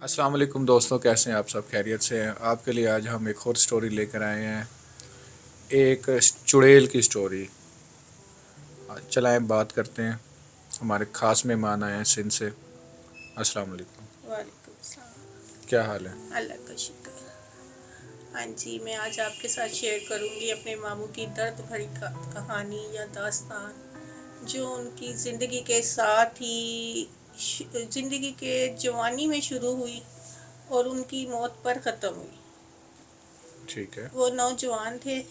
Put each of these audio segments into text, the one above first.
السلام علیکم دوستوں، کیسے ہیں آپ سب؟ خیریت سے ہیں؟ آپ کے لیے آج ہم ایک اور سٹوری لے کر آئے ہیں، ایک چڑیل کی سٹوری۔ چلائیں بات کرتے ہیں، ہمارے خاص مہمان آئے ہیں سندھ سے۔ السلام علیکم، وعلیکم السلام۔ کیا حال ہے؟ اللہ کا شکر۔ ہاں جی، میں آج آپ کے ساتھ شیئر کروں گی اپنے ماموں کی درد بھری کہانی یا داستان، جو ان کی زندگی کے ساتھ ہی زندگی کے جوانی میں شروع ہوئی اور ان کی موت پر ختم ہوئی۔ ٹھیک ہے۔ وہ نوجوان تھے،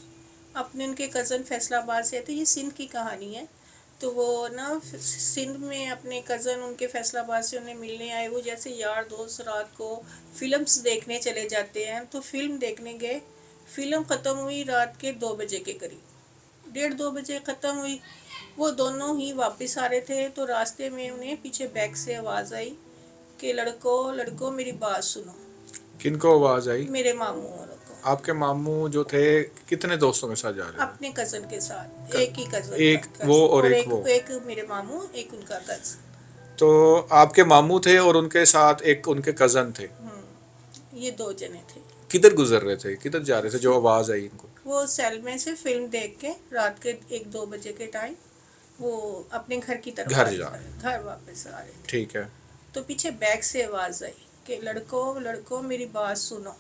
اپنے ان کے کزن فیصل آباد سے تھے۔ یہ سندھ کی کہانی ہے۔ تو وہ سندھ میں اپنے کزن ان کے فیصل آباد سے انہیں ملنے آئے۔ وہ جیسے یار دوست رات کو فلمز دیکھنے چلے جاتے ہیں، تو فلم دیکھنے گئے۔ فلم ختم ہوئی رات کے 2 بجے کے قریب، 1:30-2 بجے ختم ہوئی۔ وہ دونوں ہی واپس آ رہے تھے، تو راستے میں انہیں پیچھے بیک سے آواز آئی کہ لڑکو میری بات سنو۔ کن کو آواز آئی؟ میرے ماموں والوں کو۔ آپ کے ماموں جو تھے کتنے دوستوں کے ساتھ جا رہے تھے؟ اپنے کزن کے ساتھ، ایک ہی کزن، ایک وہ اور وہ؟ ایک میرے ماموں، ایک ان کا کزن۔ تو آپ کے ماموں تھے اور ان کے ساتھ ایک ان کے کزن تھے؟ یہ 2 جنے تھے۔ کدھر گزر رہے تھے، کدھر جا رہے تھے جو آواز آئی ان کو؟ وہ سیلمے سے فلم دیکھ کے رات کے 1-2 بجے کے ٹائم وہ اپنے گھر کی طرف گھر واپس آ رہے تھے۔ ٹھیک ہے۔ تو پیچھے بیک سے آواز آئی کہ لڑکو میری بات سنو۔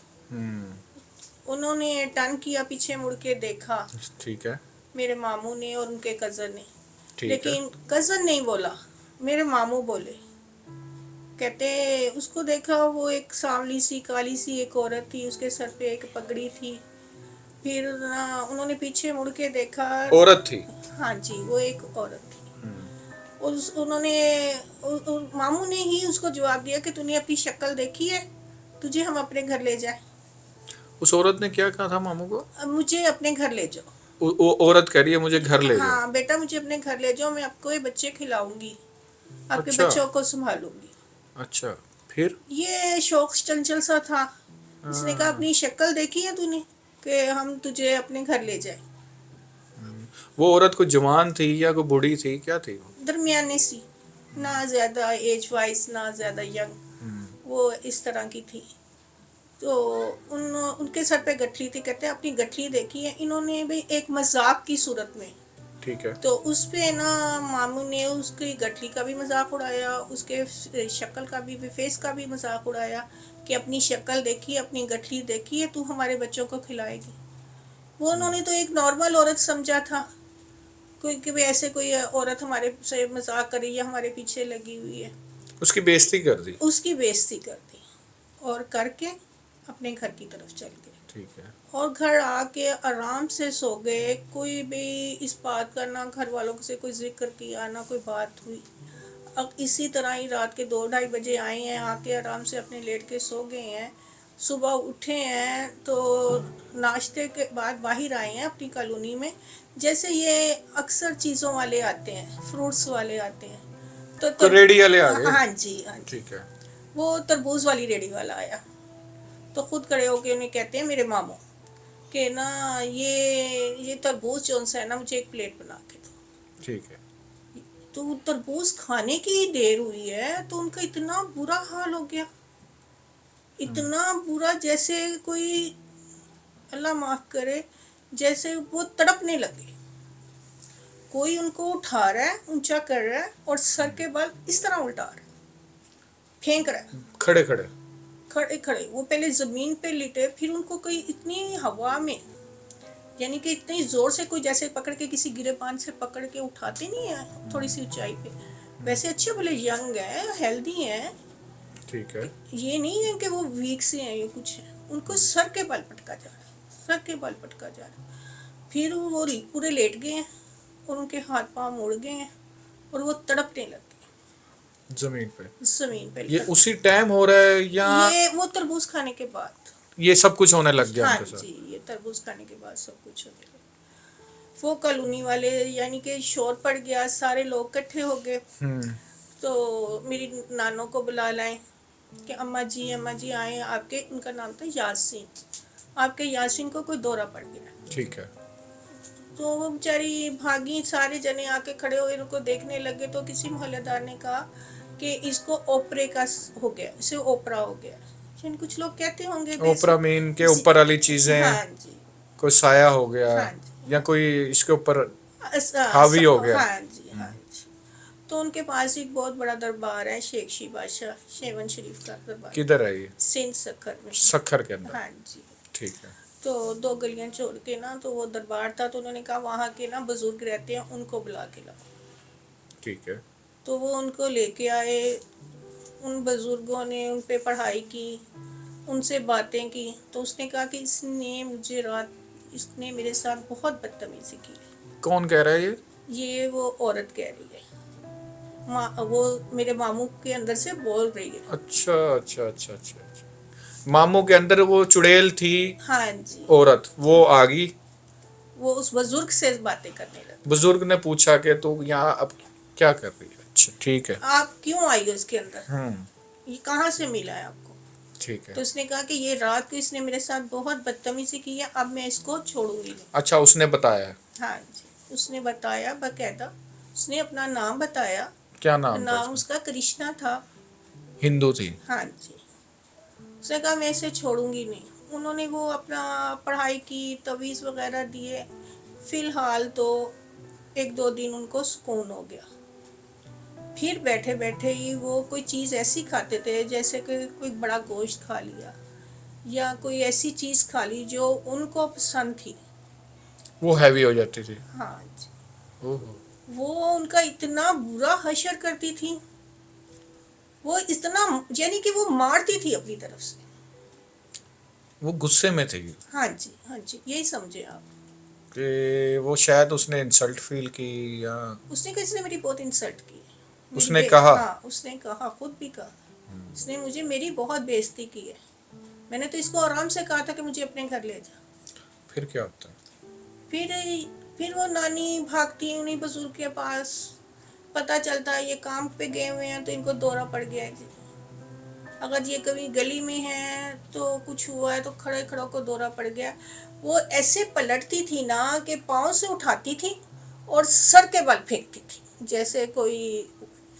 انہوں نے ٹرن کیا، پیچھے مڑ کے دیکھا، ٹھیک ہے، میرے ماموں نے اور ان کے کزن نے، ٹھیک ہے۔ لیکن کزن نہیں بولا، میرے ماموں بولے۔ کہتے اس کو دیکھا، وہ ایک سانولی سی کالی سی ایک عورت تھی، اس کے سر پہ ایک پگڑی تھی۔ پھر انہوں نے پیچھے مڑ کے دیکھا، عورت تھی؟ ہاں جی، وہ ایک عورت تھی۔ انہوں نے ماموں نے ہی اس کو جواب دیا کہ تو نے اپنی شکل دیکھی ہے، تجھے ہم اپنے گھر لے جائیں۔ اس عورت نے کیا کہا تھا ماموں کو؟ مجھے اپنے گھر لے جاؤ۔ وہ عورت کہہ رہی ہے مجھے گھر لے جاؤ؟ ہاں بیٹا، مجھے اپنے گھر لے جاؤ، میں آپ کو یہ بچے کھلاؤں گی، آپ کے اچھا، بچوں کو سنبھالوں گی۔ اچھا، پھر؟ یہ شوق چنچل سا تھا، اس نے کہا اپنی شکل دیکھی ہے تو نے کہ ہم تجھے اپنے گھر لے جائیں۔ وہ عورت کوئی جوان تھی یا کوئی بوڑھی تھی، کیا تھی؟ درمیانے سی، نہ زیادہ ایج وائز نہ زیادہ ینگ، وہ اس طرح کی تھی۔ تو ان کے سر پہ گٹھلی تھی۔ کہتے ہیں اپنی گٹھلی دیکھی ہے انہوں نے بھی ایک مذاق کی صورت میں۔ ٹھیک ہے۔ تو اس پہ ماموں نے اس کی گٹھلی کا بھی مذاق اڑایا، اس کے شکل کا بھی، فیس کا بھی مذاق اڑایا کہ اپنی شکل دیکھی، اپنی گٹھلی دیکھی ہے، تو ہمارے بچوں کو کھلائے گی۔ وہ انہوں نے تو ایک نارمل عورت سمجھا تھا، کہ ایسے کوئی عورت ہمارے سے مذاق کر رہی ہے، ہمارے پیچھے لگی ہوئی ہے۔ اس کی بےزتی کر دی؟ اس کی بےزتی کر دی اور کر کے اپنے گھر کی طرف چل گئے۔ ٹھیک ہے۔ اور گھر آ کے آرام سے سو گئے، کوئی بھی اس بات کا نہ گھر والوں سے کوئی ذکر کیا، نہ کوئی بات ہوئی۔ اب اسی طرح ہی رات کے 2-2:30 بجے آئے ہیں، آ کے آرام سے اپنے لیٹ کے سو گئے ہیں۔ صبح اٹھے ہیں تو ناشتے کے بعد باہر آئے ہیں اپنی کالونی میں، جیسے یہ اکثر چیزوں والے آتے ہیں، فروٹس والے آتے ہیں، تو ریڈی والے آ گئے؟ ہاں جی، ہاں جی۔ ٹھیک ہے۔ وہ تربوز والی ریڈی والا آیا، تو خود کھڑے ہو کے انہیں کہتے ہیں میرے ماموں کہ یہ تربوز جون سا ہے نا، مجھے ایک پلیٹ بنا کے دو۔ ٹھیک ہے۔ تو تربوز کھانے کی دیر ہوئی ہے تو ان کا اتنا برا حال ہو گیا، اتنا برا، جیسے کوئی، اللہ معاف کرے، جیسے وہ تڑپنے لگے۔ کوئی ان کو اٹھا رہا ہے، اونچا کر رہا ہے اور سر کے بال اس طرح الٹا رہا ہے، پھینک رہا ہے، کھڑے کھڑے۔ وہ پہلے زمین پہ لیٹے، پھر ان کو کوئی اتنی ہوا میں، یعنی کہ اتنی زور سے، کوئی جیسے پکڑ کے کسی گرے پان سے پکڑ کے اٹھاتے نہیں ہیں تھوڑی سی اونچائی پہ، ویسے اچھے بھلے ینگ ہیں، ہیلدی ہیں۔ ٹھیک ہے۔ یہ نہیں ہے کہ وہ ویک سے ہیں، یہ کچھ ہے، ان کو سر کے بال پٹکا جا رہا ہے۔ پھر وہ پورے لیٹ گئے ہیں اور ان کے ہاتھ پاؤں مڑ گئے ہیں اور وہ تڑپنے لگ گئے زمین پہ۔ یہ اسی ٹائم ہو رہا ہے یا یہ وہ تربوز کھانے کے بعد یہ سب کچھ ہونے لگ گیا؟ ہاں جی، یہ تربوز کھانے کے بعد سب کچھ ہونے لگا۔ وہ کالونی والے، یعنی کہ شور پڑ گیا، سارے لوگ کٹھے ہو گئے۔ تو میری نانوں کو بلا لائیں کہ اماں جی آئیں، آپ کے، ان کا نام تھا یاسین، آپ کے یاسین کو کوئی دورہ پڑ گیا۔ ٹھیک ہے۔ تو وہ بیچاری بھاگی، سارے جنے آ کے کھڑے ہوئے ان کو دیکھنے لگے۔ تو کسی محلے دار نے کہا کہ اس کو اوپرے کا ہو گیا, اسے اوپرا ہو گیا. یعنی کچھ لوگ کہتے ہوں گے اوپرا مین کے اوپر والی چیزیں, ہاں جی, کوئی سایہ ہو گیا ہاں جی, یا کوئی اس کے اوپر حاوی ہو گیا. ہاں جی, ہاں جی. تو ان کے پاس ایک بہت بڑا دربار ہے, شیخ شی بادشاہ شیون شریف کا دربار. کدھر ہے یہ؟ سندھ سکھر میں. سکھر کے اندر. ہاں جی. ٹھیک ہے. تو 2 گلیاں چھوڑ کے نا تو وہ دربار تھا, تو انہوں نے کہا وہاں کے نا بزرگ رہتے ہیں, ان کو بلا کے لاؤ. ٹھیک ہے. تو وہ ان کو لے کے آئے. ان بزرگوں نے ان پہ پڑھائی کی, ان سے باتیں کی. تو اس نے کہا کہ اس نے میرے ساتھ بہت بدتمیزی کی. کون کہہ رہا ہے یہ؟ یہ وہ عورت کہہ رہی ہے, وہ میرے ماموں کے اندر سے بول رہی ہے. اچھا اچھا اچھا اچھا اچھا. ماموں کے اندر وہ چڑیل تھی ہاں جی, عورت, وہ آ گئی, وہ اس بزرگ سے باتیں کرنے لگی. بزرگ نے پوچھا کہ تو یہاں اب کیا کر رہی ہے. اچھا ٹھیک ہے. آپ کیوں آئی ہو اس کے اندر, یہ کہاں سے ملا ہے آپ کو. ٹھیک ہے. تو اس نے کہا کہ یہ رات کو اس نے میرے ساتھ بہت بدتمیزی کی ہے, اب میں اس کو چھوڑوں گی نہیں. اچھا اس نے بتایا؟ ہاں جی, اس نے بتایا باقاعدہ, اس نے اپنا نام بتایا. کیا نام تھا نام اس کا کرشنا تھا. ہندو تھی؟ ہاں جی. اس نے کہا میں اسے چھوڑوں گی نہیں. انہوں نے وہ اپنا پڑھائی کی, تویز وغیرہ دیے. فی الحال تو 1-2 دن ان کو سکون ہو گیا. پھر بیٹھے بیٹھے ہی وہ کوئی چیز ایسی کھاتے تھے جیسے کہ کوئی بڑا گوشت کھا لیا, یا کوئی ایسی چیز کھا لی جو ان کو پسند تھی. وہ ہیوی ہو جاتی تھی. ہاں جی. اوہ. وہ ان کا اتنا برا حشر کرتی تھی, وہ اتنا یعنی کہ وہ مارتی تھی اپنی طرف سے. وہ غصے میں تھی ہاں جی, ہاں جی, یہی سمجھے آپ. کہ وہ شاید اس نے انسلٹ فیل کی, یا اس نے کہا اس نے میری بہت انسلٹ کی. اس نے کہا؟ ہاں اس نے کہا, خود بھی کہا, اس نے مجھے میری بہت بےعزتی کی ہے. میں نے تو اس کو آرام سے کہا تھا کہ مجھے اپنے گھر لے جا. پھر کیا ہوتا ہے؟ پھر وہ نانی بھاگتی ہیں انہیں بزرگ کے پاس. پتہ چلتا ہے یہ کام پہ گئے ہوئے ہیں, تو ان کو دورہ پڑ گیا ہے جی. اگر یہ کبھی گلی میں ہیں تو کچھ ہوا ہے تو کھڑے کھڑوں کو دورہ پڑ گیا. وہ ایسے پلٹتی تھی نا کہ پاؤں سے اٹھاتی تھی اور سر کے بل پھینکتی تھی, جیسے کوئی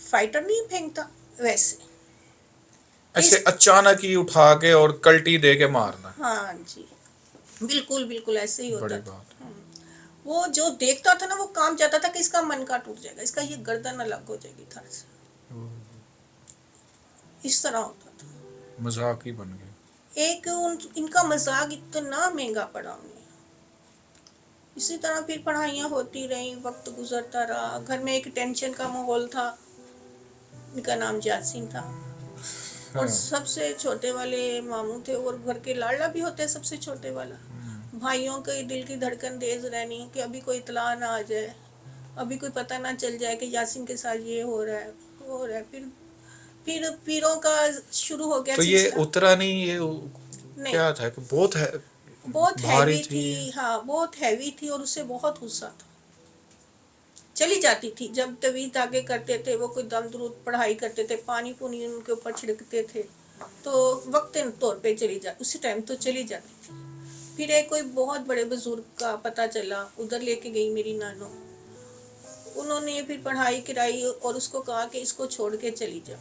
فائٹر نہیں پھینکتا ویسے. ایسے اچانک ہی اٹھا کے اور کلٹی دے کے مارنا. ہاں جی, بالکل بالکل ایسے ہی ہوتا بڑی تھا. بات. وہ جو دیکھتا تھا نا وہ کام جاتا تھا کہ اس کا من کا ٹوٹ جائے گا, اس کا یہ گردن الگ ہو جائے گی تھا سے. اس طرح ہوتا تھا. مذاق ہی بن گیا. ایک ان کا مذاق اتنا مہنگا پڑا انہیں. اسی طرح پھر پڑھائیاں ہوتی رہیں, وقت گزرتا رہا. گھر میں ایک ٹینشن کا ماحول تھا. ان کا نام جاسین تھا, اور سب سے چھوٹے والے ماموں تھے, اور گھر کے لاڑلا بھی ہوتے ہیں سب سے چھوٹے والا. بھائیوں کے دل کی دھڑکن تیز رہنی کہ ابھی کوئی اطلاع نہ آ جائے, ابھی کوئی پتہ نہ چل جائے کہ یاسین کے ساتھ یہ ہو رہا ہے وہ ہو رہا ہے. پھر پیروں کا شروع ہو گیا تو یہ سلسلہ. اترا نہیں, یہ نہیں, کیا تھا کہ بہت بہت بھاری ہیوی تھی. ہاں بہت ہیوی تھی, اور اسے بہت غصہ تھا. چلی جاتی تھی جب طویل آگے کرتے تھے, وہ کوئی دم درود پڑھائی کرتے تھے, پانی پونی ان کے اوپر چھڑکتے تھے, تو وقت طور پہ چلی جاتی, اسی ٹائم تو چلی جاتی تھی. پھر ایک کوئی بہت بڑے بزرگ کا پتہ چلا, ادھر لے کے گئی میری نانو. انہوں نے پھر پڑھائی کرائی اور اس کو کہا کہ اس کو چھوڑ کے چلی جا.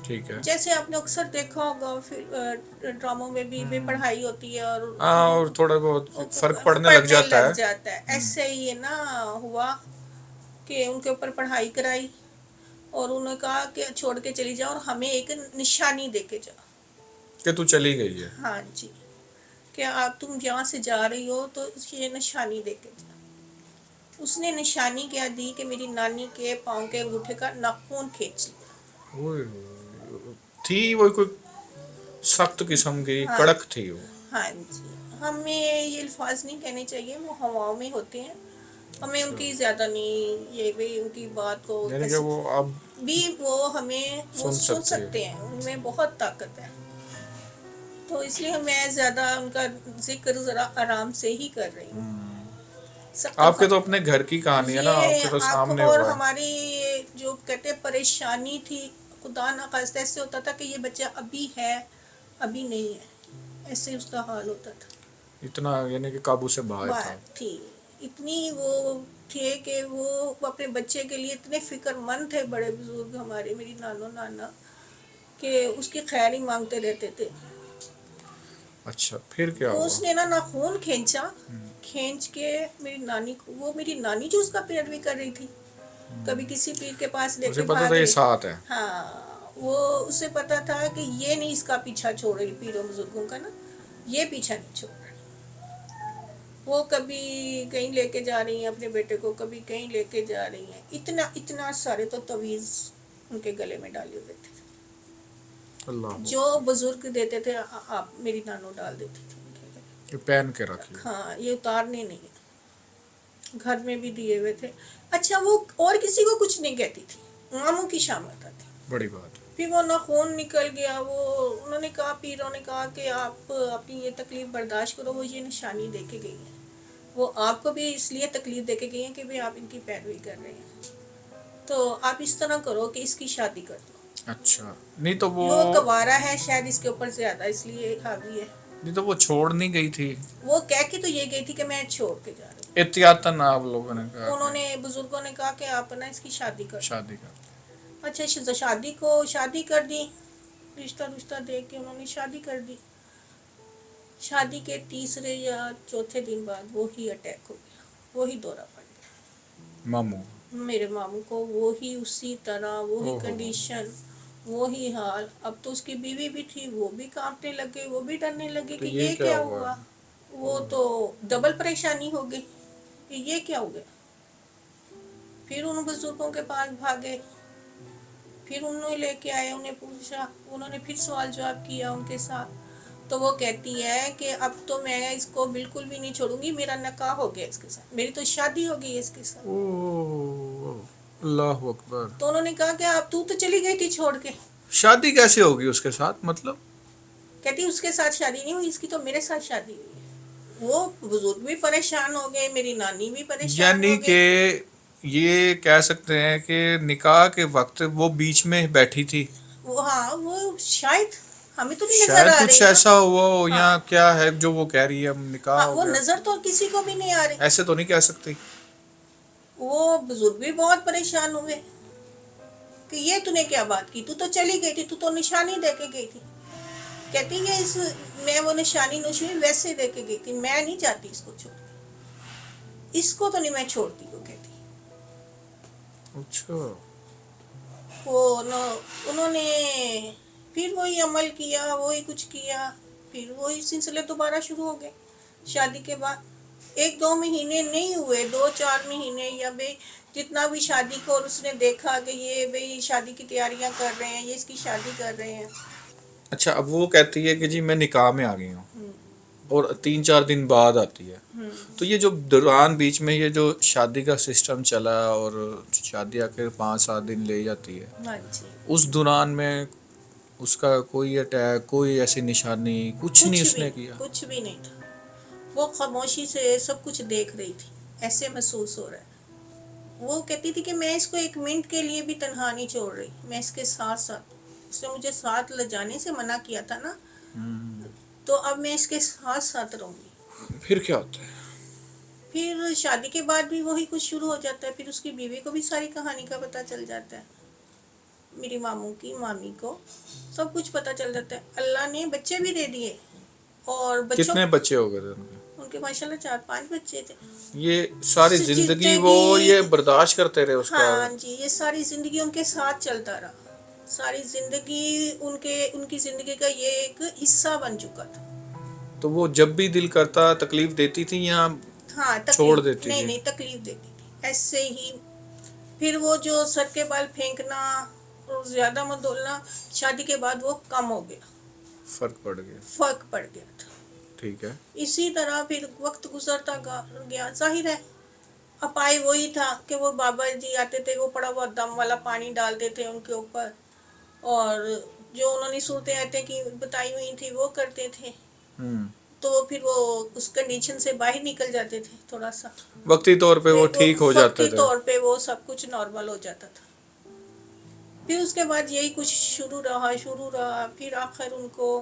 ٹھیک ہے. جیسے آپ نے اکثر دیکھا ہوگا ڈراموں میں بھی بے پڑھائی ہوتی ہے اور تھوڑا بہت فرق پڑھنے جاتا لگ ہے. جاتا ہے. ایسے ہی یہ نا ہوا کہ ان کے اوپر پڑھائی کرائی, اور انہوں نے کہا کہ چھوڑ کے چلی جاؤ, اور ہمیں ایک نشانی دے کے جاؤ کہ تو چلی گئی ہے. ہاں جی, کہ آپ تم جہاں سے جا رہی ہو تو یہ نشانی دے کے جاؤ. اس نے نشانی کیا دی کہ میری نانی کے پاؤں کے انگوٹھے کا ناخن کھینچ لیا. تھی وہ کوئی سخت قسم کی, ہاں کڑک تھی وہ. ہاں جی, ہمیں یہ الفاظ نہیں کہنے چاہیے, وہ ہواؤں میں ہوتے ہیں. ہمیں ان اچھا, کی زیادہ نہیں, یہ بھی ان کی بات کو یعنی کہ ایسے وہ اب بھی وہ ہمیں وہ سن سکتے ہیں, ان میں بہت طاقت ہے. تو اس لیے میں زیادہ ان کا ذکر ذرا آرام سے ہی کر رہی ہوں. آپ کے تو اپنے گھر کی کہانی ہے نا, آپ کے تو سامنے اور ہوا ہے. ہماری جو کہتے پریشانی تھی, خدا نخواستہ ایسے ہوتا تھا کہ یہ بچہ ابھی ہے ابھی نہیں ہے, ایسے اس کا حال ہوتا تھا. اتنا یعنی کہ قابو سے باہر تھا. تھی اتنی وہ تھے کہ وہ اپنے بچے کے لیے اتنے فکر مند تھے بڑے بزرگ ہمارے میری نانو نانا کہ اس کی خیر ہی مانگتے رہتے تھے. اچھا پھر کیا تو ہوا؟ اس نے نا خون کھینچا, کھینچ کے میری نانی کو, وہ میری نانی جو اس کا پیروی کر رہی تھی, کبھی کسی پیر کے پاس لے اسے کے پتا بھاگ تھا یہ رہی. ساتھ ہے. ہاں وہ اسے پتا تھا کہ یہ نہیں اس کا پیچھا چھوڑ رہی پیروں بزرگوں کا نا, یہ پیچھا نہیں چھوڑ رہی. وہ کبھی کہیں لے کے جا رہی ہیں اپنے بیٹے کو, کبھی کہیں لے کے جا رہی ہیں. اتنا سارے تو تویز ان کے گلے میں ڈالے ہوئے تھے اللہ جو بزرگ دیتے تھے, آپ میری نانو ڈال دیتی تھی ان کے گلے. یہ پہن کے رکھی. ہاں یہ اتارنے نہیں ہے, گھر میں بھی دیے ہوئے تھے. اچھا وہ اور کسی کو کچھ نہیں کہتی تھی, ماموں کی شامت آتی. بڑی بات. پھر وہ نہ خون نکل گیا. وہ انہوں نے کہا, پیروں نے کہا کہ آپ اپنی یہ تکلیف برداشت کرو, وہ یہ نشانی دے کے گئی ہے. وہ آپ کو بھی اس لیے تکلیف دے کے گئی ہیں کہ بھی آپ ان کی پیروی کر رہے ہیں, تو آپ اس طرح کرو کہ اس کی شادی کر دو. اچھا نہیں تو وہ کوارا ہے شاید اس کے اوپر زیادہ اس لیے حاوی ہے. نہیں تو وہ چھوڑ نہیں گئی تھی. وہ کہہ کے تو یہ گئی تھی کہ میں چھوڑ کے جا رہی ہوں. احتیاطاً آپ لوگوں نے کہا انہوں نے بزرگوں نے کہا کہ آپ نا اس کی شادی کر. شادی کر. اچھا شادی کر دی, رشتہ دیکھ کے انہوں نے شادی کر دی. شادی کے تیسرے یا چوتھے دن بعد وہی اٹیک ہو گیا, وہی دورہ پڑ گیا ماموں میرے ماموں کو. وہی اسی طرح, وہی کنڈیشن, وہی حال. اب تو اس کی بیوی بھی تھی, وہ بھی کانپنے لگے, وہ بھی ڈرنے لگے تو کہ یہ کیا ہوا. وہ تو ڈبل پریشانی ہو گئی کہ یہ کیا ہو گیا. پھر ان بزرگوں کے پاس بھاگے, پھر انہوں لے کے آئے, انہیں پوچھا, انہوں نے پھر سوال جواب کیا ان کے ساتھ. تو وہ کہتی ہے کہ اب تو میں اس کو بالکل بھی نہیں چھوڑوں گی, میرا نکاح ہو گیا اس کے ساتھ, میری تو شادی ہو گئی ہے اس کے ساتھ. اللہ اکبر. تو انہوں نے کہا کہ اب تو چلی گئی تھی چھوڑ کے. شادی کیسے ہوگی اس کے ساتھ, مطلب کہتی اس کے ساتھ شادی نہیں ہوئی, اس کی تو میرے ساتھ شادی ہوئی ہے. وہ بزرگ بھی پریشان ہو گئے, میری نانی بھی پریشان یعنی ہو کہ گئی. یہ کہہ سکتے ہیں کہ نکاح کے وقت وہ بیچ میں بیٹھی تھی, ہاں وہ شاید ہمیں تو نہیں نظر شاید آ کچھ رہی نا. ایسا ہوا ہو ہاں یا کیا ہے جو وہ کہہ رہی ہے نکاح ہاں ہو وہ گیا. نظر تو کسی کو بھی نہیں آ رہی. ایسے تو نہیں کہہ سکتی. وہ بزرگ بھی بہت پریشان ہوئے کہ یہ تو نے کیا بات کی, تو چلی گئی تھی, تو نشانی دے کے گئی تھی. کہتی ہے میں وہ نشانی نوشی ویسے دے کے گئی تھی, میں نہیں چاہتی اس کو چھوڑ کے, اس کو تو نہیں میں چھوڑتی. وہ کہتی اچھا انہوں نے پھر وہی عمل کیا, وہی کچھ کیا, پھر وہی سلسلے دوبارہ شروع ہو گئے. شادی کے بعد 1-2 مہینے نہیں ہوئے, 2-4 مہینے یا بھئی جتنا بھی شادی کو اس نے دیکھا کہ یہ بھئی شادی کی تیاریاں کر رہے ہیں, یہ اس کی شادی کر رہے ہیں. اچھا اب وہ کہتی ہے کہ جی میں نکاح میں آ گئی ہوں, اور 3-4 دن بعد آتی ہے. تو یہ جو دوران بیچ میں یہ جو شادی کا سسٹم چلا اور شادی آخر 5-7 دن لے جاتی ہے, ہاں جی, اس دوران میں اس کا کوئی اٹیک, کوئی ایسی نشانی کچھ نہیں اس نے کیا. کچھ بھی نہیں تھا. وہ خاموشی سے سب کچھ دیکھ رہی تھی, ایسے محسوس ہو رہا ہے. وہ کہتی تھی کہ میں اس کو 1 منٹ کے لیے بھی تنہا نہیں چھوڑ رہی, میں اس کے ساتھ اس نے مجھے ساتھ لے جانے سے منع کیا تھا نا, تو اب میں اس کے ساتھ رہوں گی. پھر کیا ہوتا ہے؟ پھر شادی کے بعد بھی وہی کچھ شروع ہو جاتا ہے. پھر اس کی بیوی کو بھی ساری کہانی کا پتہ چل جاتا ہے, میری ماموں کی مامی کو سب کچھ پتہ چل جاتا ہے. اللہ نے بچے بھی دے دیے, اور بچوں کتنے بچے ہو گئے تھے ان کے ماشاءاللہ 4-5 بچے تھے. یہ ساری زندگی وہ یہ برداشت کرتے رہے اس کا. ہاں جی, یہ ساری زندگی ان کے ساتھ چلتا رہا. ساری زندگی ان کی زندگی کا یہ ایک حصہ بن چکا تھا. تو وہ جب بھی دل کرتا تکلیف دیتی تھی یا ہاں چھوڑ دیتی تھی؟ نہیں تکلیف دیتی تھی ایسے ہی. پھر وہ جو سر کے بال پھینکنا اور زیادہ مت بولنا, شادی کے بعد وہ کم ہو گیا, فرق پڑ گیا. فرق پڑ گیا تھا. ٹھیک ہے. اسی طرح پھر وقت گزرتا گیا. ظاہر ہے اپائی وہی تھا کہ وہ بابا جی آتے تھے, وہ پڑا ہوا دم والا پانی ڈالتے تھے ان کے اوپر, اور جو انہوں نے صورتیں آتے کی بتائی ہوئی تھی وہ کرتے تھے. تو پھر وہ اس کنڈیشن سے باہر نکل جاتے تھے تھوڑا سا, وقتی طور پہ وہ ٹھیک ہو جاتے وقتی تھے. طور پہ وہ سب کچھ نارمل ہو جاتا تھا. پھر اس کے بعد یہی کچھ شروع رہا. پھر آخر ان کو